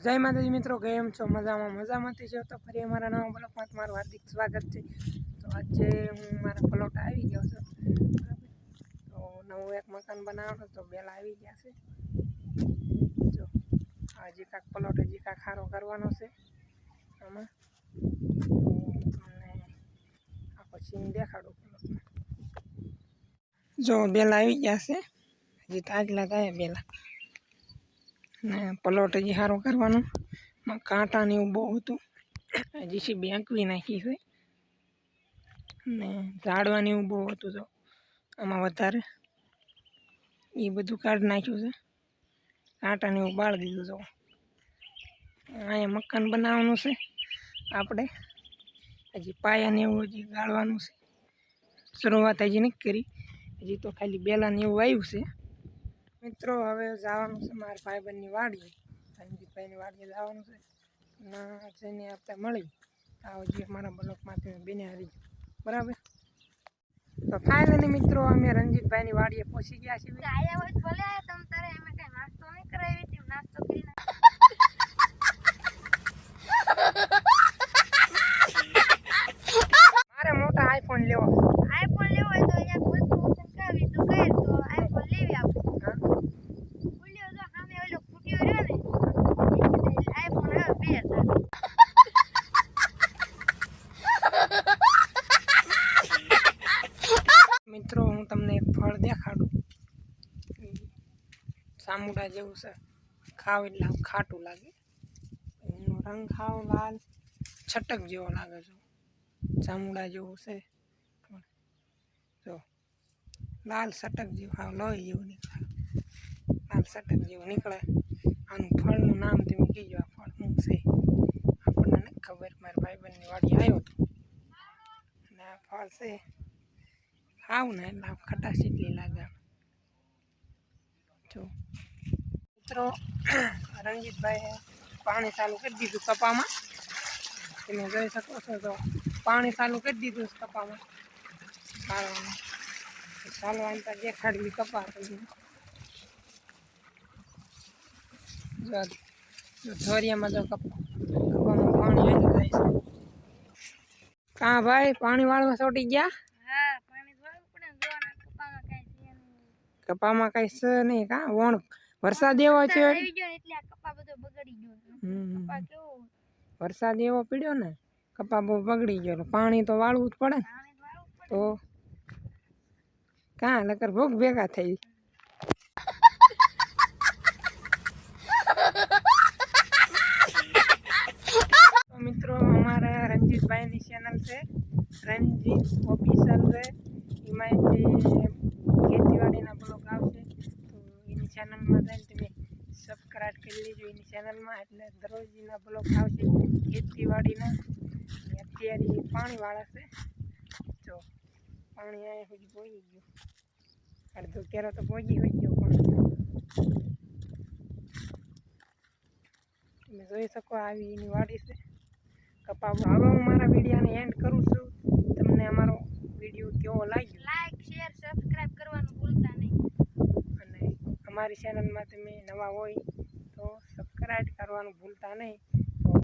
જય માતાજી મિત્રો, કેમ છો? મજામાં મજામાંથી છો તો ફરી અમારા નવા બ્લોગમાં તમારું હાર્દિક સ્વાગત છે। તો આજે હું મારા પ્લોટ આવી ગયો છું, તો નવું એક મકાન બનાવવાનું તો બેલા આવી ગયા છે। જો હજી કાંક પ્લોટ હજી કાંક સારો કરવાનો છે આમાં, તો તમને આખો સીન દેખાડું પ્લોટમાં। જો બેલા આવી ગયા છે, હજી ટાટલા થાય બેલા ને પ્લોટ હજી સારો કરવાનો। કાંટા ને એવું બહુ હતું, હજી બેંકવી નાખી છે ને ઝાડવાની એવું બહુ હતું, તો આમાં વધારે એ બધું કાઢી નાખ્યું છે, કાંટા ને એવું બાળી દીધું। તો અહીંયા મકાન બનાવવાનું છે આપણે, હજી પાયા ને એવું હજી ગાળવાનું છે, શરૂઆત હજી નથી કરી, હજી તો ખાલી બેલા ને એવું આવ્યું છે। મિત્રો હવે જવાનું છે મારા ભાઈબંધની વાડીએ, રણજીતભાઈની વાડીએ જવાનું છે, ના જઈને આપણે મળી આવો જે મારા બ્લોકમાં તમે બેને હારી બરાબર। તો ફાઇનલી મિત્રો અમે રણજીતભાઈની વાડીએ પહોંચી ગયા છીએ। આયા હોય ભલે તમ તારે એમે કઈ નાસ્તો નહીં કરાવી, તેમ નાસ્તો કરીને મારે મોટા આઈફોન લેવો હોય તો અહીંયા વસ્તુ સંકાવી તો કહે તો આઈફોન લેવી આપણે। ફૂલ્યો જો સામે ઓલો ફૂટ્યો રહ્યો ને આઈફોન હવે 2000। મિત્રો હું તમને એક ફળ દેખાડું, સામુડા જેવું છે, ખાવ એટલે ખાટું લાગે, એનો રંગ ખાવ લાલ છટક જેવો લાગે છે, જામુડા જેવું છે, જો લાલ છટક જેવું, હાવ લોહી જેવું નીકળે, લાલ છટક જેવું નીકળે। આનું ફળનું નામ તમે કહેજો, આ ફળ શું છે આપણને નથી ખબર, મારા ભાઈબંધની વાડી આવ્યો હતો અને આ ફળ છે, ખાવ ને એટલે ખટાશ એટલી લાગે। જો મિત્રો રણજીતભાઈએ પાણી ચાલુ કરી દીધું કપામાં, તમે જોઈ શકો છો, તો પાણી ચાલુ કરી દીધું કપામાં ચાલવાનું, ચાલવાનું તો દેખાડવી કપા કરી, જો ધોરિયામાં જો કપામાં પાણી હેલું જાય છે। કાં ભાઈ પાણી વાળવા ચોટી ગયા? હા પાણી વાળવું પડે ને, જોવાના કપામાં કઈ છે નહીં, કપામાં કઈ છે નહીં, કાં વણ વરસાદ એવો છે આવી ગયો એટલે આ કપા બધો બગડી ગયો। કપા કેવો વરસાદ એવો પડ્યો ને, કપા બહુ બગડી ગયો, પાણી તો વાળવું જ પડે ને, પાણી વાળવું પડે તો કાં નકર ભોગ ભેગા થઈ। મિત્રો અમારે રણજીતભાઈની ચેનલ છે, રણજીત ઓફિશિયલ છે, એમાં ખેતીવાડીના બ્લોગ આવશે, તો એની ચેનલમાં જઈને તમે સબસ્ક્રાઈબ કરી લેજો એની ચેનલમાં, એટલે દરરોજના બ્લોગ આવશે ખેતીવાડીના। અત્યારે પાણી વાળા છે, જો પાણી અહીંયા સુધી પહોંચી ગયું, અડધો કેરો તો પહોંચી ગયો પાણી, તમે જોઈ શકો આવી એની વાડી છે કપા। હવે હું મારા વિડીયોને એન્ડ કરું છું, તમને અમારો વિડીયો કેવો લાગ્યો લાઈક શેર સબસ્ક્રાઇબ કરવાનું ભૂલતા નહીં, અને અમારી ચેનલમાં તમે નવા હોય તો સબસ્ક્રાઈબ કરવાનું ભૂલતા નહીં।